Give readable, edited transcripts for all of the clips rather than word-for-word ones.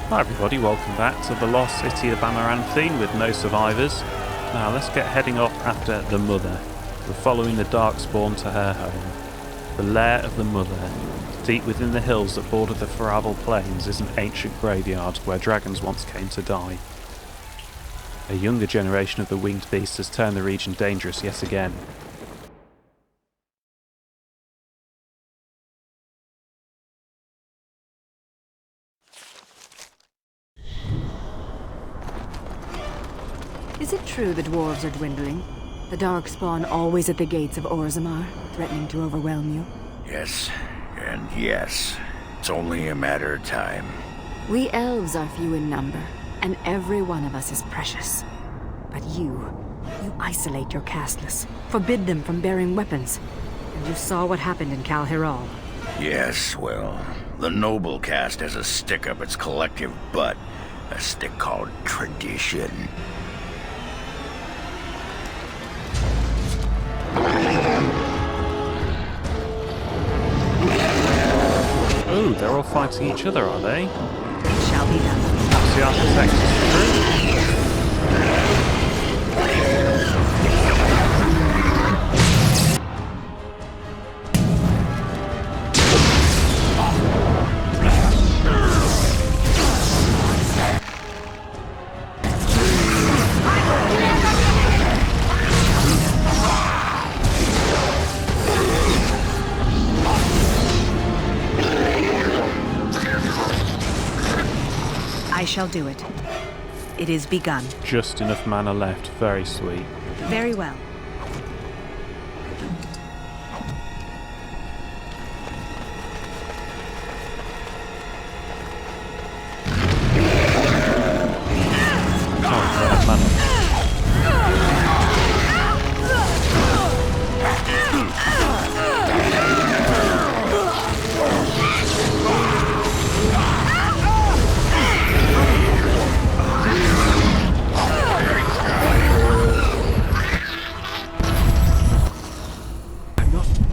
Hi everybody, welcome back to the lost city of Amaranthine with no survivors. Now let's get heading off after the Mother. We're following the Darkspawn to her home. The lair of the Mother. Deep within the hills that border the Faravel Plains is an ancient graveyard where dragons once came to die. A younger generation of the winged beast has turned the region dangerous yet again. Is it true the dwarves are dwindling? The Darkspawn always at the gates of Orzammar, threatening to overwhelm you? Yes, and yes. It's only a matter of time. We elves are few in number, and every one of us is precious. But you isolate your casteless, forbid them from bearing weapons. And you saw what happened in Kal Hiral. Yes, well, the noble caste has a stick up its collective butt. A stick called tradition. Oh, they're all fighting each other, are they? It shall be done. That's the architect's true. I shall do it. It is begun. Just enough mana left. Very sweet. Very well. Oh, enough mana.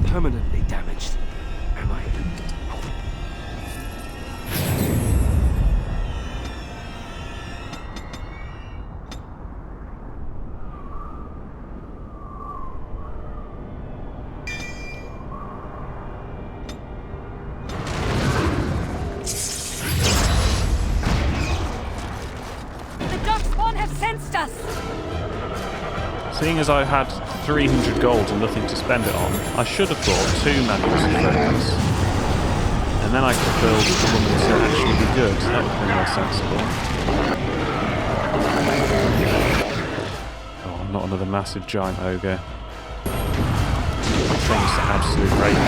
Permanently damaged, am I? The Darkspawn have sensed us! Seeing as I had 300 gold and nothing to spend it on, I should have bought 2 manuals of focus. And then I could build one to actually be good. That would be more sensible. Oh, not another massive giant ogre. Thing's absolute rage.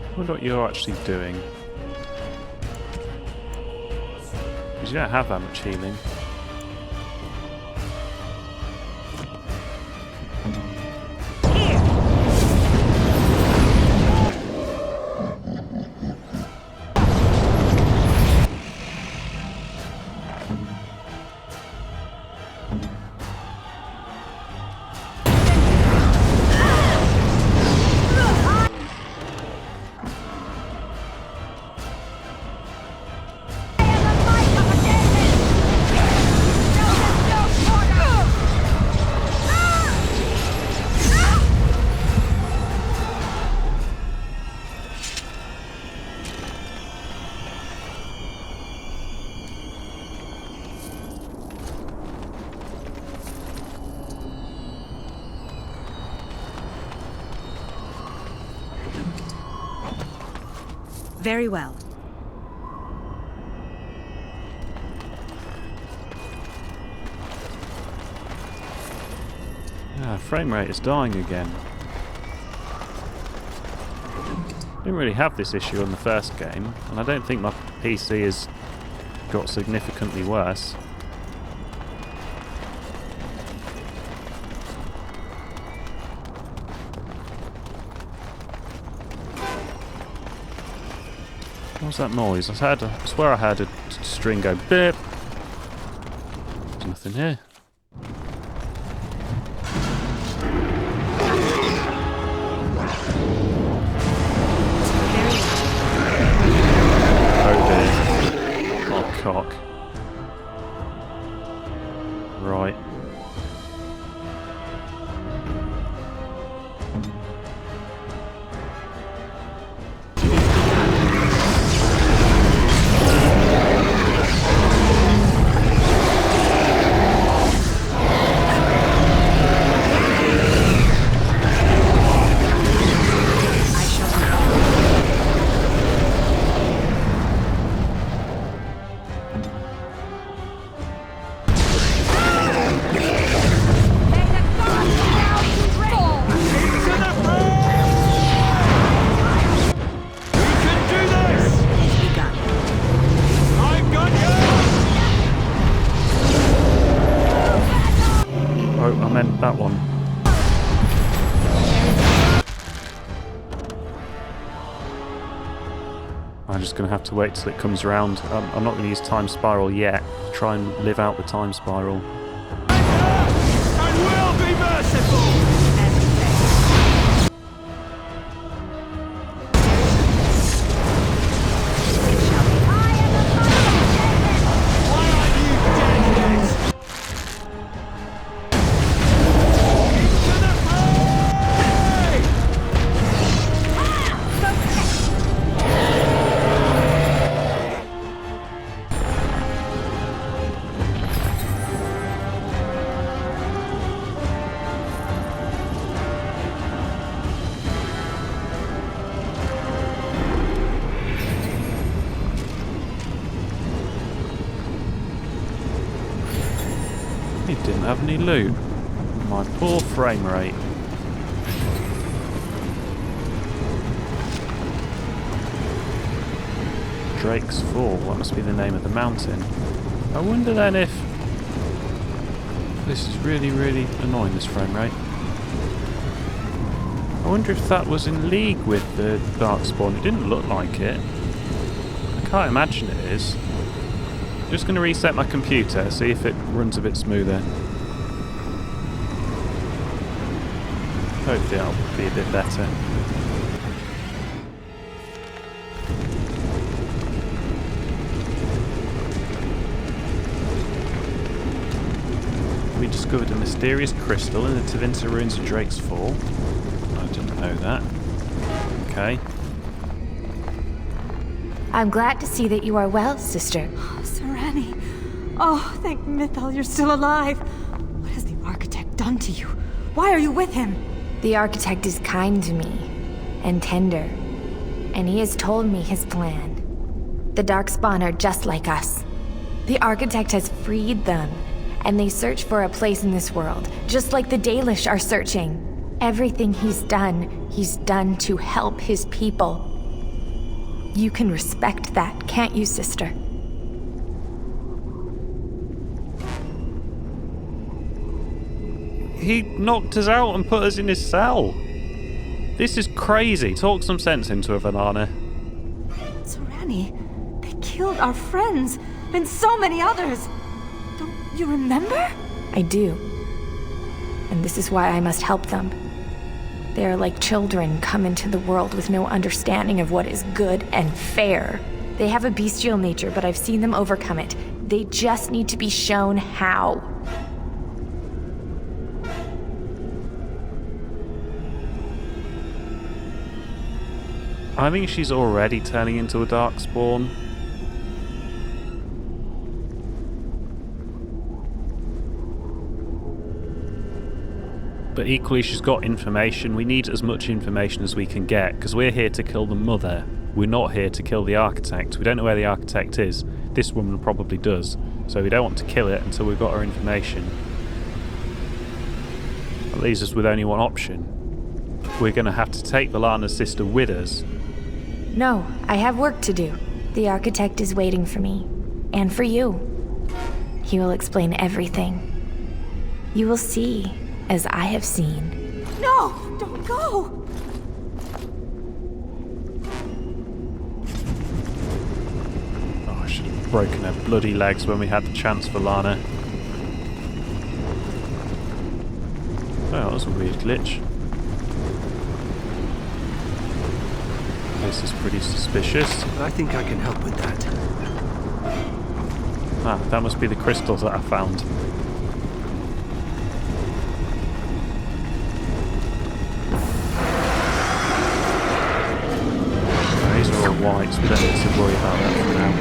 I wonder what you're actually doing. Because you don't have that much healing. Very well. Frame rate is dying again. Didn't really have this issue on the first game, and I don't think my PC has got significantly worse. was that noise? I swear I heard a string go beep. There's nothing here. Oh dear. Oh cock. Right. That one. I'm just going to have to wait till it comes around. I'm not going to use time spiral yet. Try and live out the time spiral. I will be merciful! He didn't have any loot. My poor frame rate. Drake's Fall. That must be the name of the mountain. I wonder then if... This is really, really annoying, this frame rate. I wonder if that was in league with the Darkspawn. It didn't look like it. I can't imagine it is. Just going to reset my computer, see if it runs a bit smoother. Hopefully that'll be a bit better. We discovered a mysterious crystal in the Tevinter ruins of Drake's Fall. I didn't know that. Okay. I'm glad to see that you are well, sister. Serani. Oh, thank Mythal you're still alive. What has the architect done to you? Why are you with him? The architect is kind to me, and tender, and he has told me his plan. The Darkspawn are just like us. The architect has freed them, and they search for a place in this world, just like the Dalish are searching. Everything he's done to help his people. You can respect that, can't you, sister? He knocked us out and put us in his cell. This is crazy. Talk some sense into it, Vanana. Serani, they killed our friends and so many others. Don't you remember? I do. And this is why I must help them. They are like children come into the world with no understanding of what is good and fair. They have a bestial nature, but I've seen them overcome it. They just need to be shown how. I think she's already turning into a Darkspawn. But equally, she's got information. We need as much information as we can get, because we're here to kill the mother. We're not here to kill the architect. We don't know where the architect is. This woman probably does. So we don't want to kill it until we've got our information. That leaves us with only one option. We're going to have to take Valana's sister with us. No, I have work to do. The architect is waiting for me. And for you. He will explain everything. You will see, as I have seen. No, don't go. broken her bloody legs when we had the chance for Lana. Oh, that was a weird glitch. This is pretty suspicious. I think I can help with that. Ah, that must be the crystals that I found. Oh, these are all white, so we don't need to worry about that for now.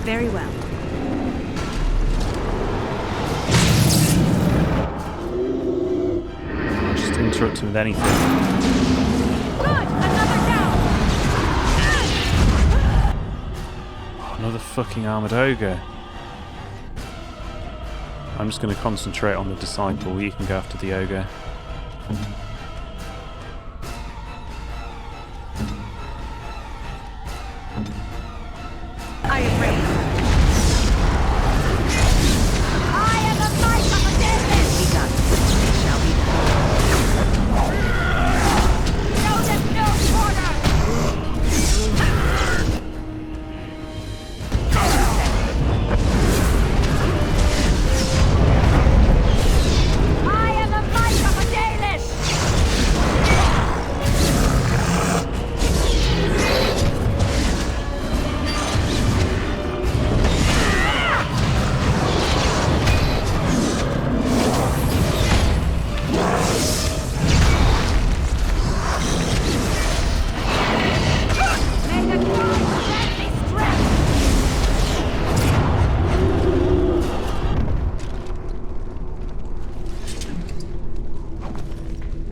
Very well. Just interrupt him with anything. Good! Another down! Oh, another fucking armored ogre. I'm just going to concentrate on the disciple. You can go after the ogre. I am ready. I am the might of a dead be done. It shall be done. No, there's no quarter! I am the might of a Dalish! May the gods grant me strength!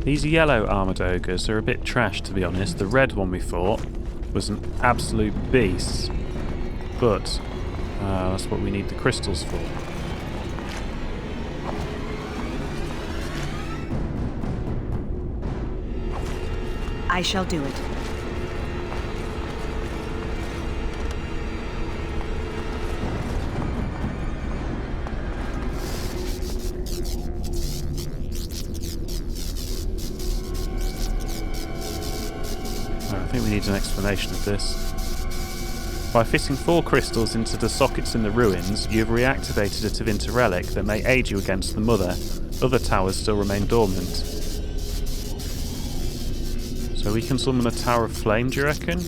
These yellow armoured ogres are a bit trash, to be honest. The red one we fought was an absolute beast. But that's what we need the crystals for. I shall do it. I think we need an explanation of this. By fitting 4 crystals into the sockets in the ruins, you have reactivated a Tevinter relic that may aid you against the Mother. Other towers still remain dormant. So we can summon a Tower of Flame, do you reckon?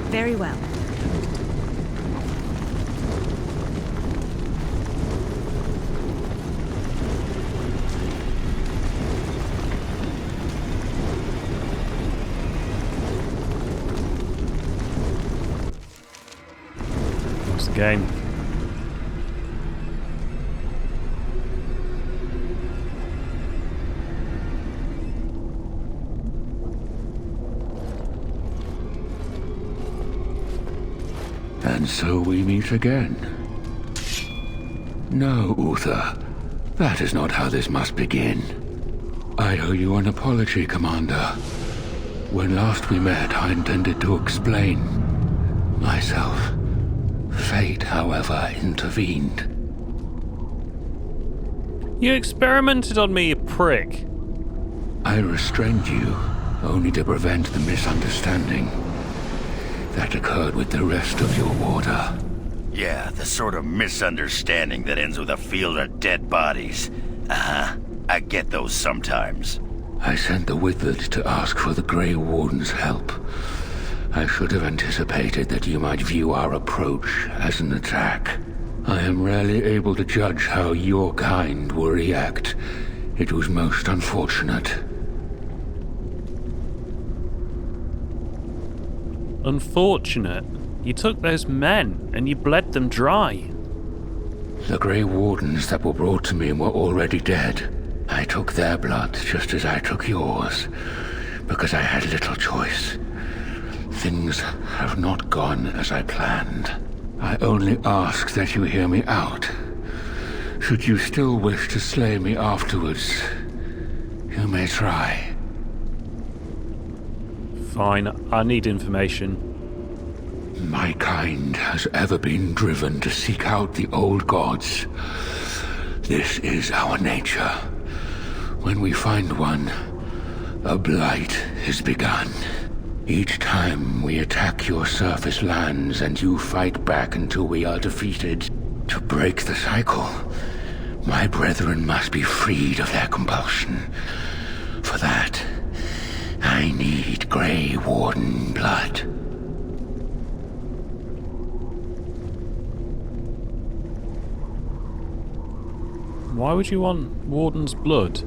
Very well. What's the game? And so we meet again. No, Uther. That is not how this must begin. I owe you an apology, Commander. When last we met, I intended to explain myself. Fate, however, intervened. You experimented on me, you prick. I restrained you, only to prevent the misunderstanding that occurred with the rest of your order. Yeah, the sort of misunderstanding that ends with a field of dead bodies. I get those sometimes. I sent the Wizard to ask for the Grey Warden's help. I should have anticipated that you might view our approach as an attack. I am rarely able to judge how your kind will react. It was most unfortunate. Unfortunate? You took those men, and you bled them dry. The Grey Wardens that were brought to me were already dead. I took their blood just as I took yours, because I had little choice. Things have not gone as I planned. I only ask that you hear me out. Should you still wish to slay me afterwards, you may try. Fine, I need information. My kind has ever been driven to seek out the old gods. This is our nature. When we find one, a blight is begun. Each time we attack your surface lands and you fight back until we are defeated. To break the cycle, my brethren must be freed of their compulsion. For that, I need Grey Warden blood. Why would you want Warden's blood?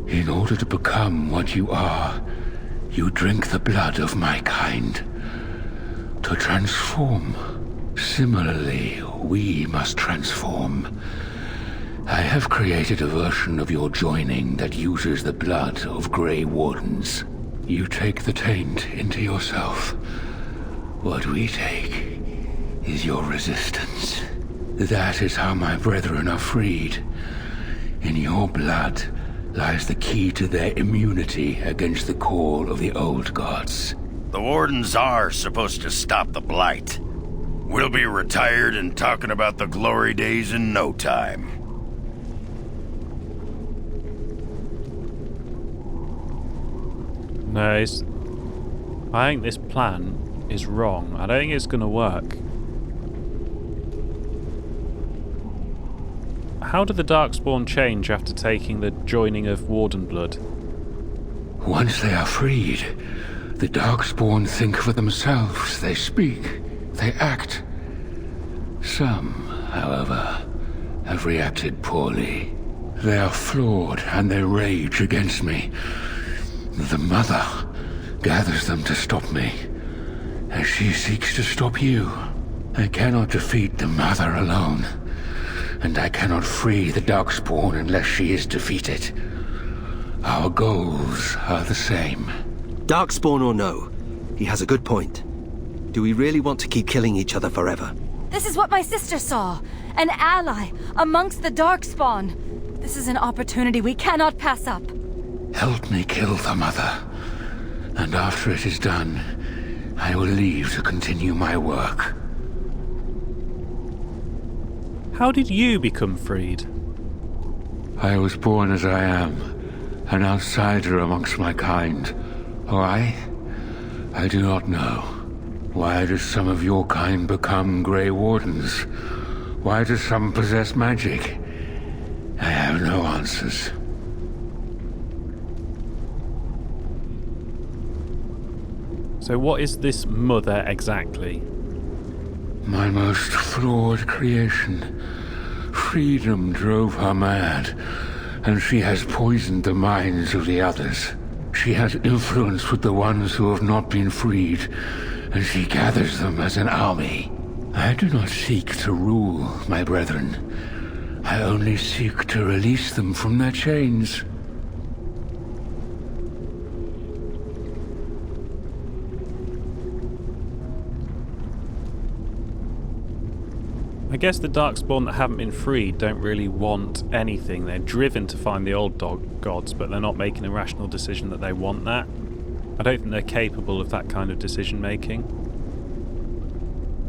In order to become what you are, you drink the blood of my kind. To transform. Similarly, we must transform. I have created a version of your joining that uses the blood of Grey Wardens. You take the taint into yourself. What we take is your resistance. That is how my brethren are freed. In your blood lies the key to their immunity against the call of the old gods. The Wardens are supposed to stop the Blight. We'll be retired and talking about the glory days in no time. No, I think this plan is wrong. I don't think it's going to work. How did the Darkspawn change after taking the joining of Warden blood? Once they are freed, the Darkspawn think for themselves. They speak. They act. Some, however, have reacted poorly. They are flawed and they rage against me. The Mother gathers them to stop me, as she seeks to stop you. I cannot defeat the Mother alone, and I cannot free the Darkspawn unless she is defeated. Our goals are the same. Darkspawn or no, he has a good point. Do we really want to keep killing each other forever? This is what my sister saw. An ally amongst the Darkspawn. This is an opportunity we cannot pass up. Help me kill the Mother, and after it is done, I will leave to continue my work. How did you become freed? I was born as I am, an outsider amongst my kind. Why? I do not know. Why do some of your kind become Grey Wardens? Why do some possess magic? I have no answers. So what is this Mother exactly? My most flawed creation. Freedom drove her mad, and she has poisoned the minds of the others. She has influence with the ones who have not been freed, and she gathers them as an army. I do not seek to rule, my brethren. I only seek to release them from their chains. I guess the Darkspawn that haven't been freed don't really want anything. They're driven to find the old gods, but they're not making a rational decision that they want that. I don't think they're capable of that kind of decision making.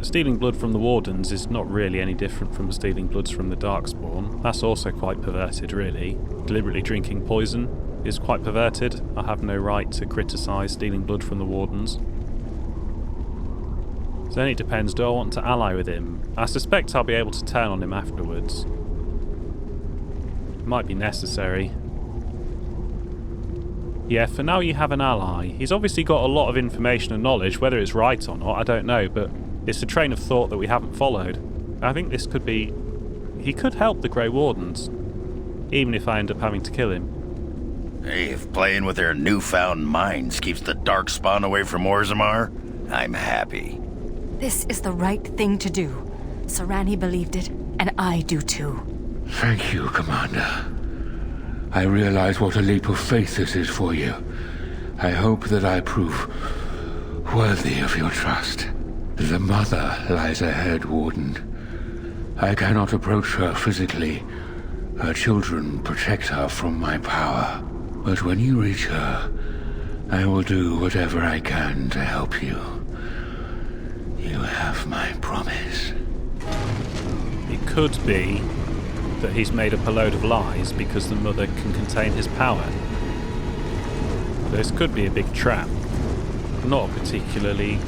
Stealing blood from the Wardens is not really any different from stealing bloods from the Darkspawn. That's also quite perverted, really. Deliberately drinking poison is quite perverted. I have no right to criticise stealing blood from the Wardens. So then it depends, do I want to ally with him? I suspect I'll be able to turn on him afterwards. It might be necessary. Yeah, for now you have an ally. He's obviously got a lot of information and knowledge, whether it's right or not, I don't know, but it's a train of thought that we haven't followed. I think this could be... He could help the Grey Wardens, even if I end up having to kill him. Hey, if playing with their newfound minds keeps the Darkspawn away from Orzammar, I'm happy. This is the right thing to do. Sarani believed it, and I do too. Thank you, Commander. I realize what a leap of faith this is for you. I hope that I prove worthy of your trust. The mother lies ahead, Warden. I cannot approach her physically. Her children protect her from my power. But when you reach her, I will do whatever I can to help you. You have my promise. It could be that he's made up a load of lies because the mother can contain his power. This could be a big trap. Not a particularly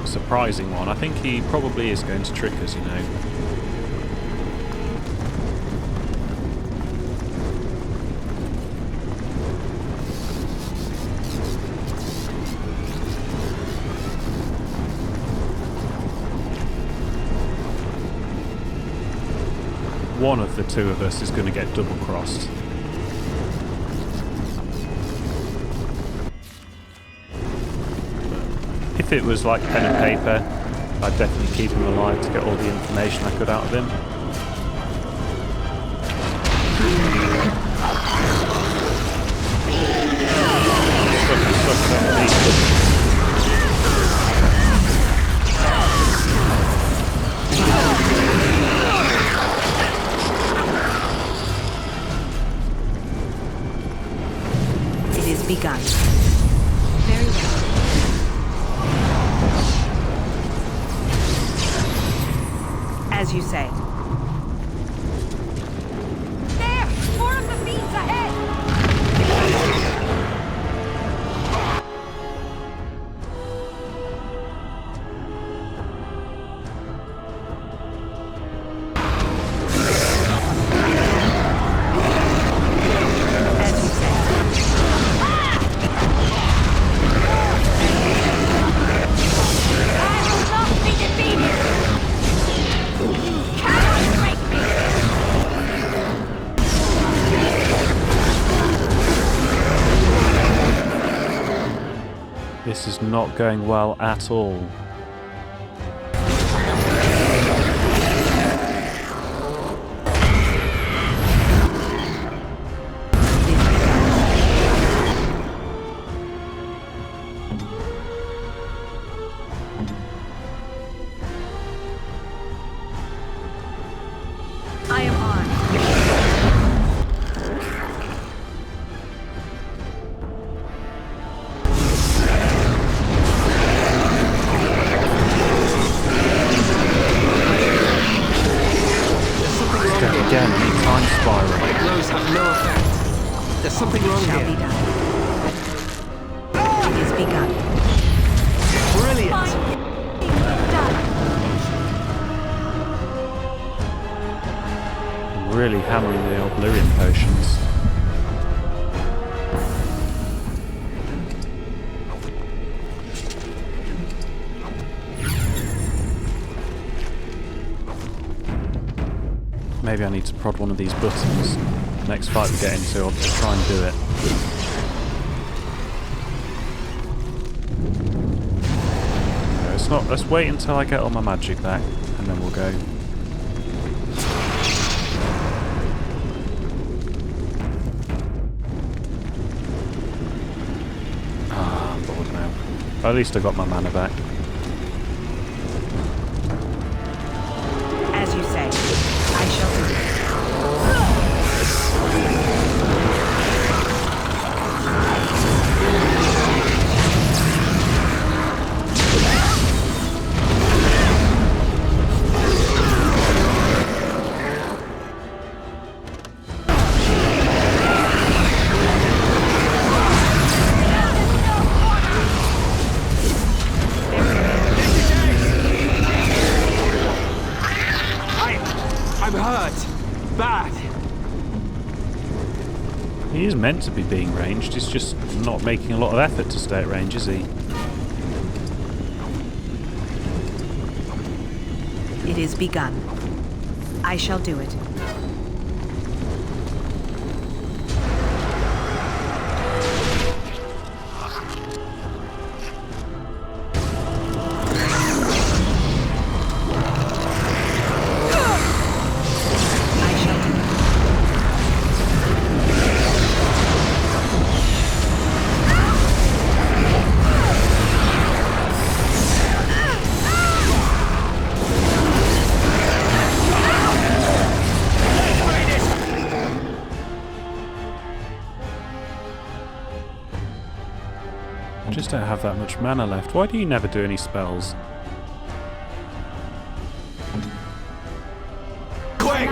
surprising one. I think he probably is going to trick us, you know. One of the two of us is going to get double-crossed. If it was like pen and paper, I'd definitely keep him alive to get all the information I could out of him. It is begun. Very well. As you say. There! More of the fiends ahead! As you say. I will not be defeated! Cannot break me! This is not going well at all. I am armed. Again, any time spiral. My blows have no effect. There's something wrong Shall be here. done. It is begun. Brilliant. I'm really hammering the oblivion potions. Maybe I need to prod one of these buttons. Next fight we get into, I'll try and do it. No, it's not. Let's wait until I get all my magic back, and then we'll go. Ah, I'm bored now. At least I got my mana back. As you He is meant to be being ranged, he's just not making a lot of effort to stay at range, is he? It is begun. I shall do it. I just don't have that much mana left. Why do you never do any spells? Quick!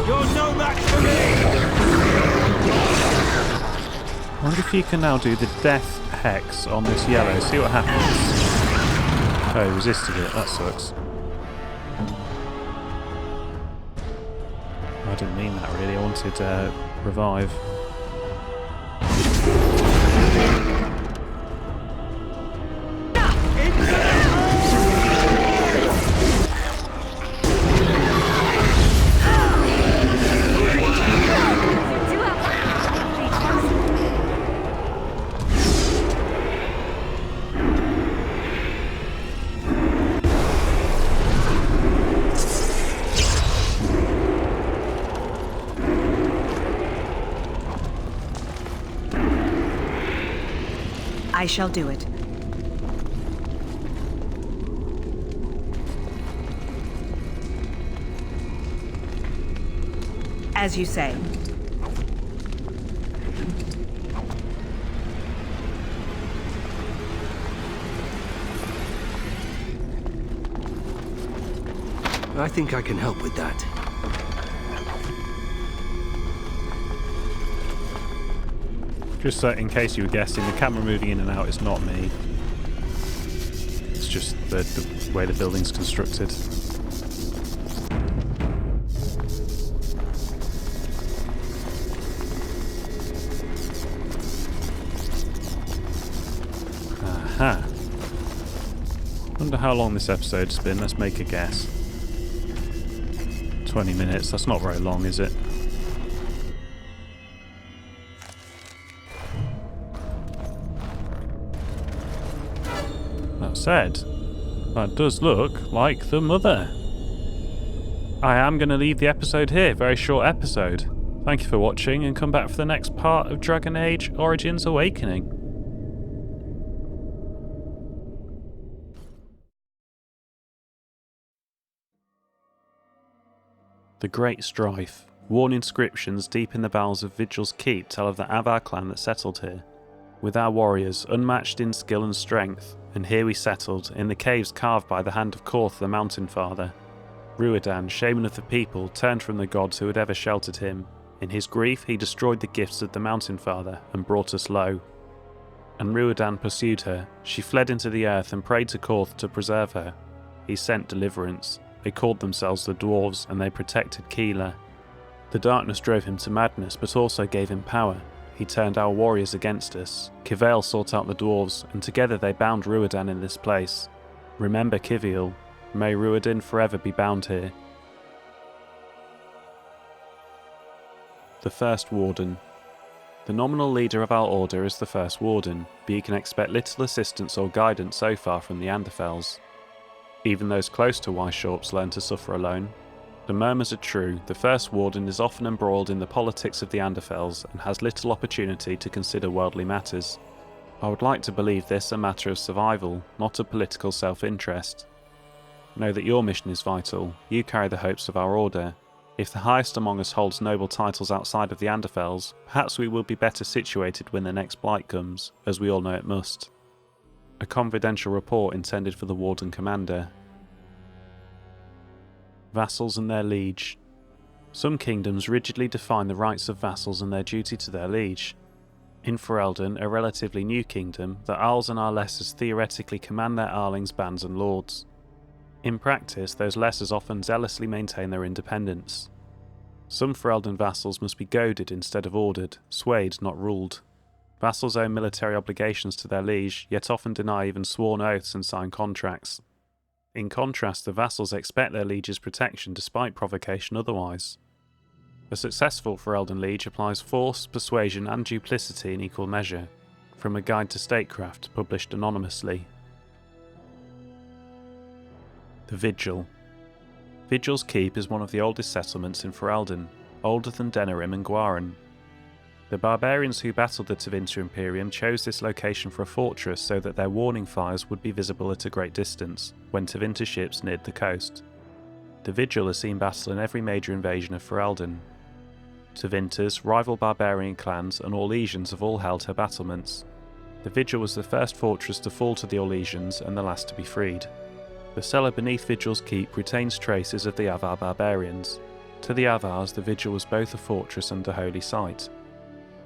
You're no match for me! I wonder if you can now do the death hex on this yellow. See what happens. Oh, he resisted it. That sucks. I didn't mean that really. I wanted revive. I shall do it. As you say. I think I can help with that. Just so in case you were guessing, the camera moving in and out is not me. It's just the way the building's constructed. Aha. Wonder how long this episode's been. Let's make a guess. 20 minutes. That's not very long, is it? Said, that does look like the mother. I am going to leave the episode here, very short episode. Thank you for watching and come back for the next part of Dragon Age Origins Awakening. The Great Strife. Worn inscriptions deep in the bowels of Vigil's Keep tell of the Avar clan that settled here. With our warriors, unmatched in skill and strength, and here we settled, in the caves carved by the hand of Korth the Mountain Father. Ruadan, shaman of the people, turned from the gods who had ever sheltered him. In his grief, he destroyed the gifts of the Mountain Father and brought us low. And Ruadan pursued her. She fled into the earth and prayed to Korth to preserve her. He sent deliverance. They called themselves the Dwarves, and they protected Keeler. The darkness drove him to madness, but also gave him power. He turned our warriors against us. Kivael sought out the dwarves, and together they bound Ruadan in this place. Remember Kiviel. May Ruadan forever be bound here. The First Warden. The nominal leader of our order is the First Warden, but you can expect little assistance or guidance so far from the Anderfels. Even those close to Weisshorps learn to suffer alone. The murmurs are true. The First Warden is often embroiled in the politics of the Anderfels and has little opportunity to consider worldly matters. I would like to believe this a matter of survival, not of political self-interest. Know that your mission is vital. You carry the hopes of our order. If the highest among us holds noble titles outside of the Anderfels, perhaps we will be better situated when the next blight comes, as we all know it must. A confidential report intended for the Warden Commander. Vassals and their liege. Some kingdoms rigidly define the rights of vassals and their duty to their liege. In Ferelden, a relatively new kingdom, the Arls and Arlesses theoretically command their Arlings, bands and lords. In practice, those lessers often zealously maintain their independence. Some Ferelden vassals must be goaded instead of ordered, swayed, not ruled. Vassals owe military obligations to their liege, yet often deny even sworn oaths and sign contracts. In contrast, the vassals expect their liege's protection despite provocation otherwise. A successful Ferelden liege applies force, persuasion and duplicity in equal measure, from a Guide to Statecraft published anonymously. The Vigil. Vigil's Keep is one of the oldest settlements in Ferelden, older than Denerim and Gwaran. The barbarians who battled the Tevinter Imperium chose this location for a fortress so that their warning fires would be visible at a great distance when Tevinter ships neared the coast. The Vigil has seen battle in every major invasion of Ferelden. Tevinters, rival barbarian clans and Orlesians have all held her battlements. The Vigil was the first fortress to fall to the Orlesians and the last to be freed. The cellar beneath Vigil's Keep retains traces of the Avar barbarians. To the Avars, the Vigil was both a fortress and a holy site.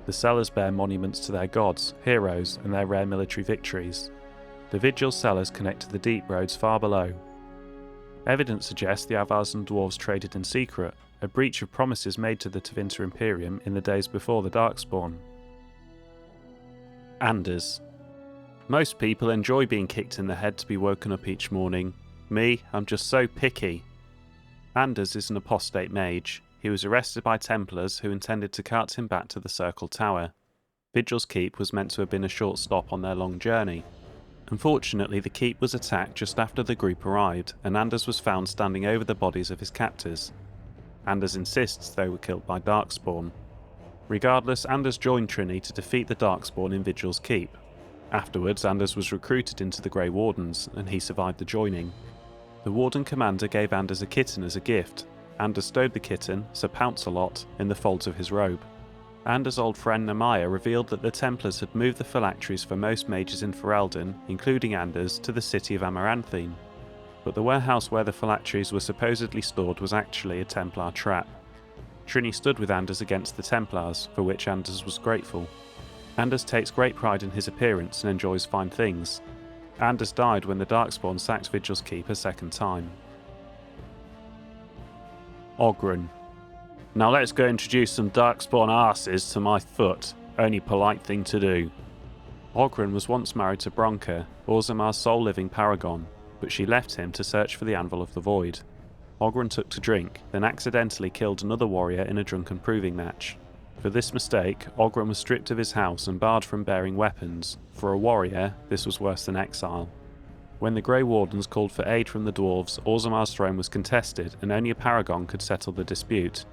The cellars bear monuments to their gods, heroes, and their rare military victories. The Vigil cellars connect to the deep roads far below. Evidence suggests the Avars and dwarves traded in secret, a breach of promises made to the Tevinter Imperium in the days before the Darkspawn. Anders. Most people enjoy being kicked in the head to be woken up each morning. Me, I'm just so picky. Anders is an apostate mage. He was arrested by Templars who intended to cart him back to the Circle Tower. Vigil's Keep was meant to have been a short stop on their long journey. Unfortunately, the keep was attacked just after the group arrived, and Anders was found standing over the bodies of his captors. Anders insists they were killed by Darkspawn. Regardless, Anders joined Trini to defeat the Darkspawn in Vigil's Keep. Afterwards, Anders was recruited into the Grey Wardens, and he survived the joining. The Warden Commander gave Anders a kitten as a gift. Anders stowed the kitten, Sir Pounce-a-lot, in the folds of his robe. Anders' old friend Nemaya revealed that the Templars had moved the phylacteries for most mages in Ferelden, including Anders, to the city of Amaranthine. But the warehouse where the phylacteries were supposedly stored was actually a Templar trap. Trini stood with Anders against the Templars, for which Anders was grateful. Anders takes great pride in his appearance and enjoys fine things. Anders died when the Darkspawn sacked Vigil's Keep a second time. Oghren. Now let's go introduce some Darkspawn arses to my foot. Only polite thing to do. Oghren was once married to Bronca, Orzamar's sole living paragon, but she left him to search for the Anvil of the Void. Oghren took to drink, then accidentally killed another warrior in a drunken proving match. For this mistake, Oghren was stripped of his house and barred from bearing weapons. For a warrior, this was worse than exile. When the Grey Wardens called for aid from the dwarves, Orzamar's throne was contested and only a paragon could settle the dispute.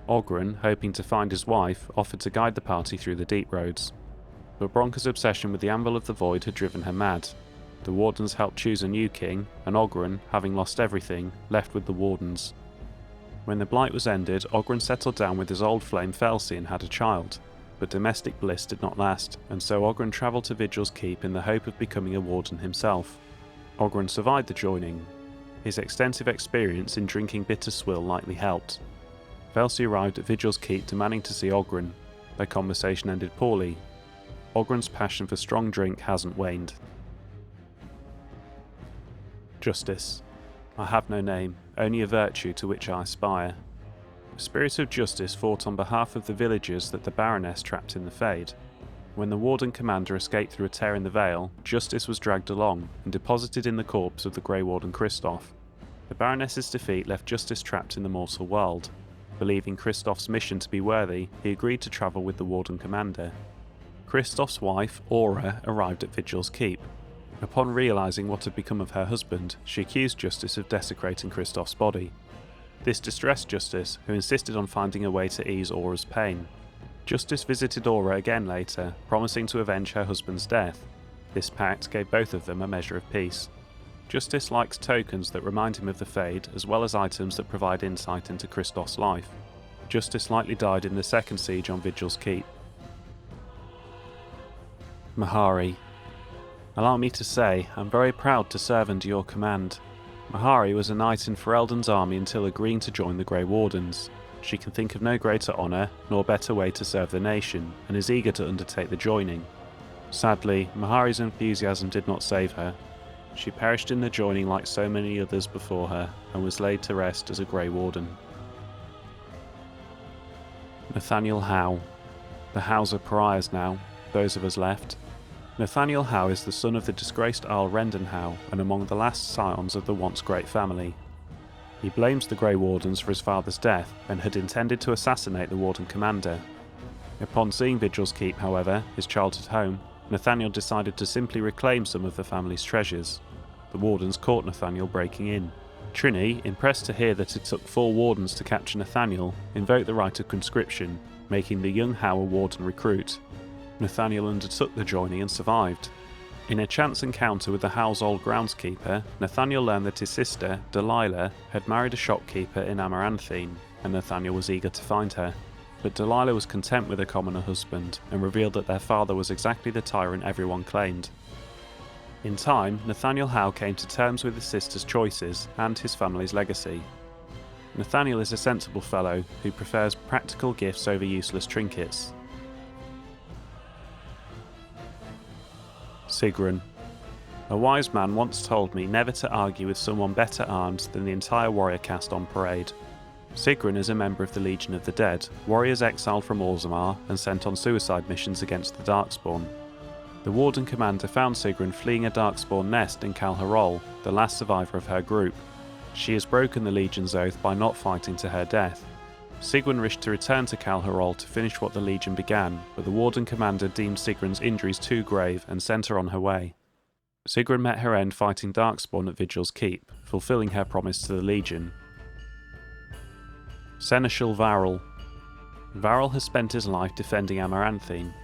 Oghren, hoping to find his wife, offered to guide the party through the deep roads. But Bronca's obsession with the Anvil of the Void had driven her mad. The Wardens helped choose a new king, and Oghren, having lost everything, left with the Wardens. When the Blight was ended, Oghren settled down with his old flame Felsi and had a child. But domestic bliss did not last, and so Oghren travelled to Vigil's Keep in the hope of becoming a Warden himself. Oghren survived the joining. His extensive experience in drinking bitter swill likely helped. Felsi arrived at Vigil's Keep demanding to see Oghren. Their conversation ended poorly. Oghren's passion for strong drink hasn't waned. Justice. I have no name, only a virtue to which I aspire. A spirit of justice fought on behalf of the villagers that the Baroness trapped in the Fade. When the Warden Commander escaped through a tear in the veil, justice was dragged along and deposited in the corpse of the Grey Warden Kristoff. The Baroness's defeat left Justice trapped in the mortal world. Believing Kristoff's mission to be worthy, he agreed to travel with the Warden Commander. Kristoff's wife, Aura, arrived at Vigil's Keep. Upon realising what had become of her husband, she accused Justice of desecrating Kristoff's body. This distressed Justice, who insisted on finding a way to ease Aura's pain. Justice visited Aura again later, promising to avenge her husband's death. This pact gave both of them a measure of peace. Justice likes tokens that remind him of the Fade, as well as items that provide insight into Kristoff's life. Justice likely died in the second siege on Vigil's Keep. Mahari. Allow me to say, I'm very proud to serve under your command. Mahari was a knight in Ferelden's army until agreeing to join the Grey Wardens. She can think of no greater honour, nor better way to serve the nation, and is eager to undertake the joining. Sadly, Mahari's enthusiasm did not save her. She perished in the joining like so many others before her, and was laid to rest as a Grey Warden. Nathaniel Howe. The Howes are pariahs now, those of us left. Nathaniel Howe is the son of the disgraced Earl Rendon Howe, and among the last scions of the once great family. He blames the Grey Wardens for his father's death, and had intended to assassinate the Warden Commander. Upon seeing Vigil's Keep, however, his childhood home, Nathaniel decided to simply reclaim some of the family's treasures. The Wardens caught Nathaniel breaking in. Trinny, impressed to hear that it took 4 Wardens to capture Nathaniel, invoked the right of conscription, making the young Howe a Warden recruit. Nathaniel undertook the journey and survived. In a chance encounter with the Howe's old groundskeeper, Nathaniel learned that his sister, Delilah, had married a shopkeeper in Amaranthine, and Nathaniel was eager to find her. But Delilah was content with a commoner husband, and revealed that their father was exactly the tyrant everyone claimed. In time, Nathaniel Howe came to terms with his sister's choices and his family's legacy. Nathaniel is a sensible fellow who prefers practical gifts over useless trinkets. Sigrun. A wise man once told me never to argue with someone better armed than the entire warrior caste on parade. Sigrun is a member of the Legion of the Dead, warriors exiled from Orzammar and sent on suicide missions against the Darkspawn. The Warden Commander found Sigrun fleeing a Darkspawn nest in Calharol, the last survivor of her group. She has broken the Legion's oath by not fighting to her death. Sigrun wished to return to Calharol to finish what the Legion began, but the Warden Commander deemed Sigrun's injuries too grave and sent her on her way. Sigrun met her end fighting Darkspawn at Vigil's Keep, fulfilling her promise to the Legion. Seneschal Varel. Varel has spent his life defending Amaranthine.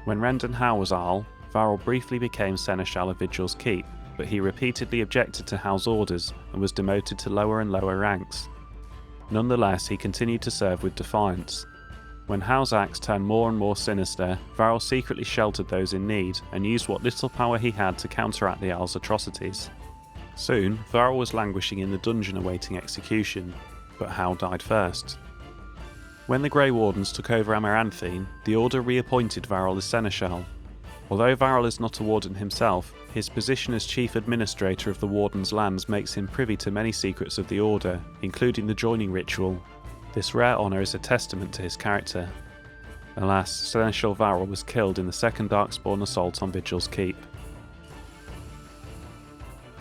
When Rendon Howe was Arl, Varel briefly became Seneschal of Vigil's Keep, but he repeatedly objected to Howe's orders and was demoted to lower and lower ranks. Nonetheless, he continued to serve with defiance. When Howe's acts turned more and more sinister, Varel secretly sheltered those in need and used what little power he had to counteract the Owl's atrocities. Soon, Varel was languishing in the dungeon awaiting execution, but Howe died first. When the Grey Wardens took over Amaranthine, the Order reappointed Varel as Seneschal. Although Varel is not a Warden himself, his position as Chief Administrator of the Warden's lands makes him privy to many secrets of the Order, including the joining ritual. This rare honour is a testament to his character. Alas, Seneschal Varel was killed in the second Darkspawn assault on Vigil's Keep.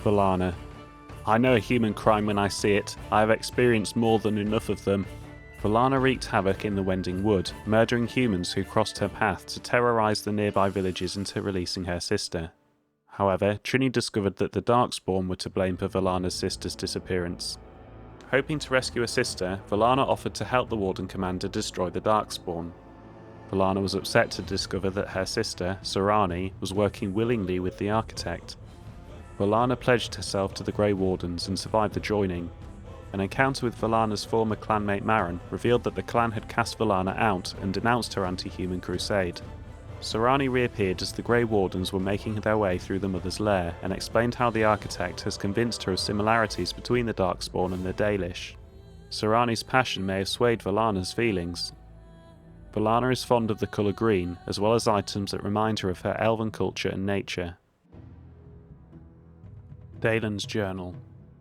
Valana. I know a human crime when I see it. I have experienced more than enough of them. Valana wreaked havoc in the Wending Wood, murdering humans who crossed her path to terrorise the nearby villages into releasing her sister. However, Trinny discovered that the Darkspawn were to blame for Valana's sister's disappearance. Hoping to rescue her sister, Valana offered to help the Warden Commander destroy the Darkspawn. Valana was upset to discover that her sister, Sorani, was working willingly with the Architect. Valana pledged herself to the Grey Wardens and survived the joining. An encounter with Valana's former clanmate Marin revealed that the clan had cast Valana out and denounced her anti-human crusade. Sorani reappeared as the Grey Wardens were making their way through the Mother's Lair and explained how the Architect has convinced her of similarities between the Darkspawn and the Dalish. Sorani's passion may have swayed Valana's feelings. Valana is fond of the colour green, as well as items that remind her of her elven culture and nature. Dalen's Journal.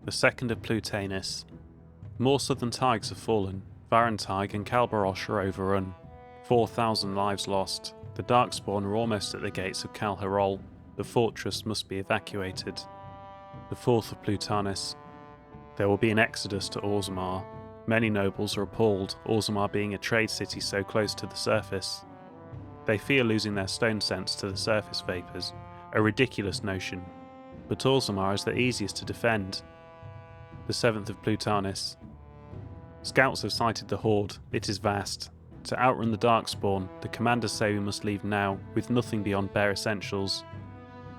The second of Plutanus. More southern tigers have fallen. Varentig and Calbarosh are overrun. 4,000 lives lost. The Darkspawn are almost at the gates of Calharol. The fortress must be evacuated. The 4th of Plutanus. There will be an exodus to Orzammar. Many nobles are appalled, Orzammar being a trade city so close to the surface. They fear losing their stone sense to the surface vapours, a ridiculous notion. But Orzammar is the easiest to defend. The 7th of Plutanus. Scouts have sighted the Horde. It is vast. To outrun the Darkspawn, the commanders say we must leave now, with nothing beyond bare essentials.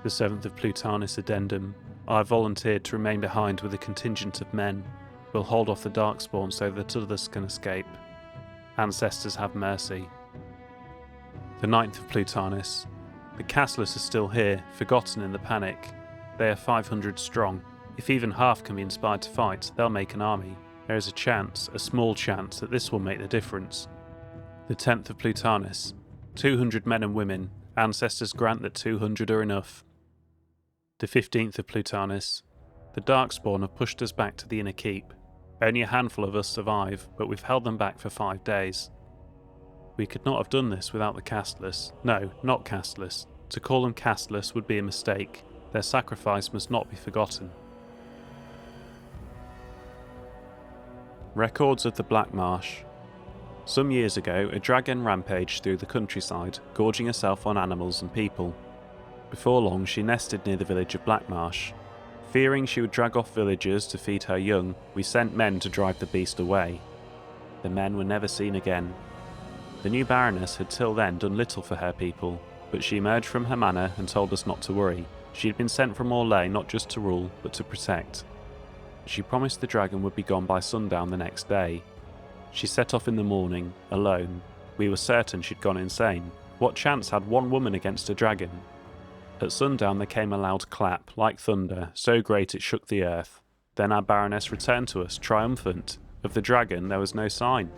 The 7th of Plutanus Addendum. I volunteered to remain behind with a contingent of men. We'll hold off the Darkspawn so that others can escape. Ancestors have mercy. The 9th of Plutanus. The Castless are still here, forgotten in the panic. They are 500 strong. If even half can be inspired to fight, they'll make an army. There is a chance, a small chance, that this will make the difference. The 10th of Plutanus. 200 men and women. Ancestors grant that 200 are enough. The 15th of Plutanus. The Darkspawn have pushed us back to the inner keep. Only a handful of us survive, but we've held them back for 5 days. We could not have done this without the castless. No, not castless. To call them castless would be a mistake. Their sacrifice must not be forgotten. Records of the Black Marsh. Some years ago, a dragon rampaged through the countryside, gorging herself on animals and people. Before long, she nested near the village of Blackmarsh. Fearing she would drag off villagers to feed her young, we sent men to drive the beast away. The men were never seen again. The new Baroness had till then done little for her people, but she emerged from her manor and told us not to worry. She had been sent from Orlais not just to rule, but to protect. She promised the dragon would be gone by sundown the next day. She set off in the morning, alone. We were certain she'd gone insane. What chance had one woman against a dragon? At sundown there came a loud clap, like thunder, so great it shook the earth. Then our Baroness returned to us, triumphant. Of the dragon there was no sign.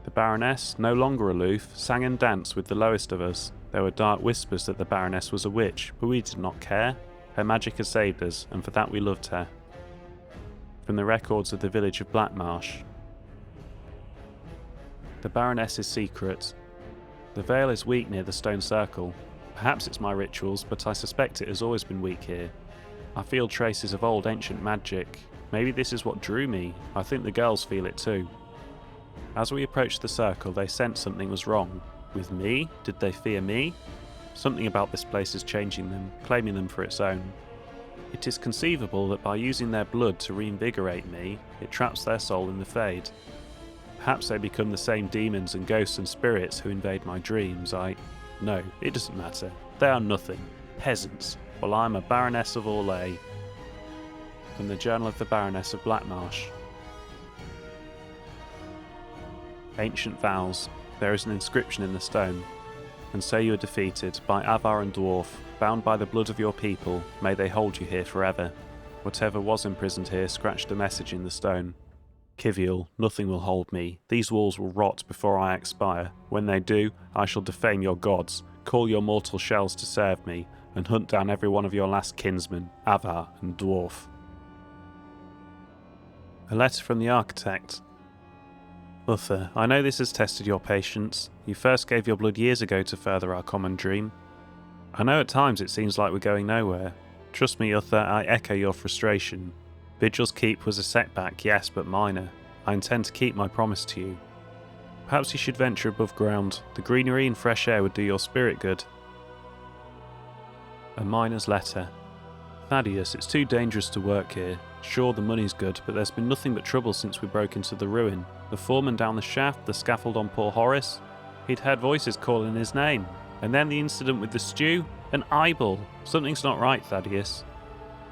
The Baroness, no longer aloof, sang and danced with the lowest of us. There were dark whispers that the Baroness was a witch, but we did not care. Her magic had saved us, and for that we loved her. From the records of the village of Blackmarsh. The Baroness's secret. The veil is weak near the stone circle. Perhaps it's my rituals, but I suspect it has always been weak here. I feel traces of old ancient magic. Maybe this is what drew me. I think the girls feel it too. As we approached the circle, they sensed something was wrong. With me? Did they fear me? Something about this place is changing them, claiming them for its own. It is conceivable that by using their blood to reinvigorate me, it traps their soul in the Fade. Perhaps they become the same demons and ghosts and spirits who invade my dreams. No, it doesn't matter. They are nothing. Peasants. While I'm a Baroness of Orlais. From the Journal of the Baroness of Blackmarsh. Ancient vows. There is an inscription in the stone. And so you are defeated by Avar and Dwarf, bound by the blood of your people. May they hold you here forever. Whatever was imprisoned here scratched a message in the stone. Kivial, nothing will hold me. These walls will rot before I expire. When they do, I shall defame your gods, call your mortal shells to serve me, and hunt down every one of your last kinsmen, Avar and Dwarf. A letter from the architect. Uther, I know this has tested your patience. You first gave your blood years ago to further our common dream. I know at times it seems like we're going nowhere. Trust me, Uther, I echo your frustration. Vigil's keep was a setback, yes, but minor. I intend to keep my promise to you. Perhaps you should venture above ground. The greenery and fresh air would do your spirit good. A miner's letter. Thaddeus, it's too dangerous to work here. Sure, the money's good, but there's been nothing but trouble since we broke into the ruin. The foreman down the shaft, the scaffold on poor Horace. He'd heard voices calling his name. And then the incident with the stew. An eyeball. Something's not right, Thaddeus.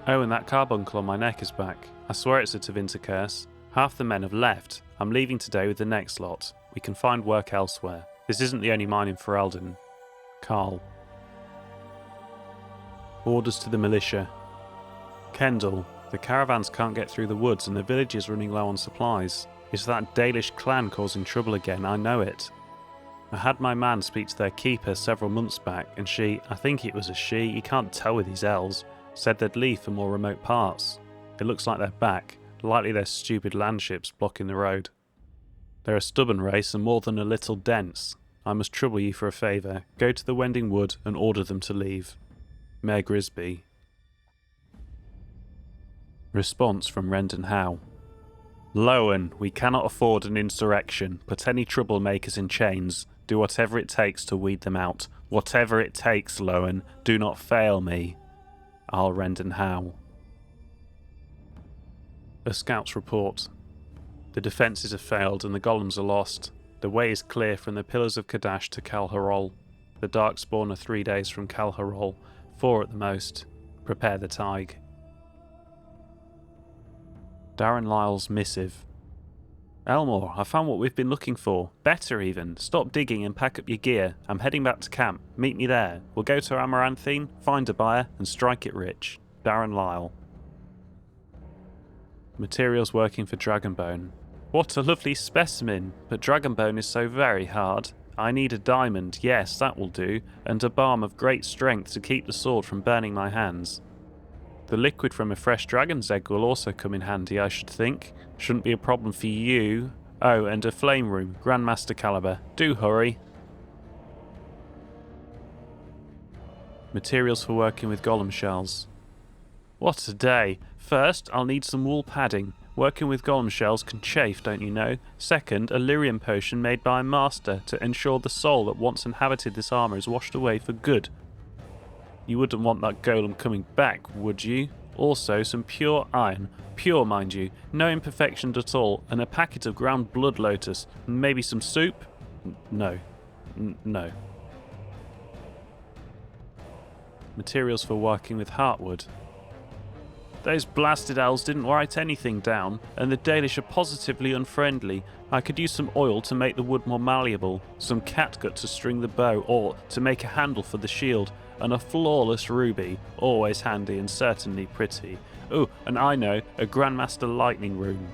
Oh, and that carbuncle on my neck is back. I swear it's a Tevinter curse. Half the men have left. I'm leaving today with the next lot. We can find work elsewhere. This isn't the only mine in Ferelden. Carl. Orders to the militia. Kendall, the caravans can't get through the woods and the village is running low on supplies. It's that Dalish clan causing trouble again, I know it. I had my man speak to their keeper several months back, and she, I think it was a she, you can't tell with these L's, said they'd leave for more remote parts. It looks like they're back, likely their stupid landships blocking the road. They're a stubborn race and more than a little dense. I must trouble you for a favour. Go to the Wending Wood and order them to leave. Mayor Grisby. Response from Rendon Howe. Lowen, we cannot afford an insurrection. Put any troublemakers in chains. Do whatever it takes to weed them out. Whatever it takes, Lowen. Do not fail me. I'll Rendon Howe. A scout's report. The defences have failed and the golems are lost. The way is clear from the Pillars of Kadash to Calharol. The Darkspawn are 3 days from Calharol, 4 at the most. Prepare the Tig. Darren Lyle's missive. Elmore, I found what we've been looking for. Better even. Stop digging and pack up your gear. I'm heading back to camp. Meet me there. We'll go to Amaranthine, find a buyer, and strike it rich. Darren Lyle. Materials working for Dragonbone. What a lovely specimen, but Dragonbone is so very hard. I need a diamond, yes, that will do, and a balm of great strength to keep the sword from burning my hands. The liquid from a fresh dragon's egg will also come in handy, I should think. Shouldn't be a problem for you. Oh, and a flame room, Grandmaster caliber. Do hurry. Materials for working with golem shells. What a day. First, I'll need some wool padding. Working with golem shells can chafe, don't you know? Second, a lyrium potion made by a master to ensure the soul that once inhabited this armour is washed away for good. You wouldn't want that golem coming back, would you? Also, some pure iron. Pure, mind you. No imperfections at all. And a packet of ground blood lotus. Maybe some soup? No. No. Materials for working with heartwood. Those blasted owls didn't write anything down, and the Dalish are positively unfriendly. I could use some oil to make the wood more malleable, some catgut to string the bow, or to make a handle for the shield, and a flawless ruby, always handy and certainly pretty. Oh, and I know, a Grandmaster lightning rune.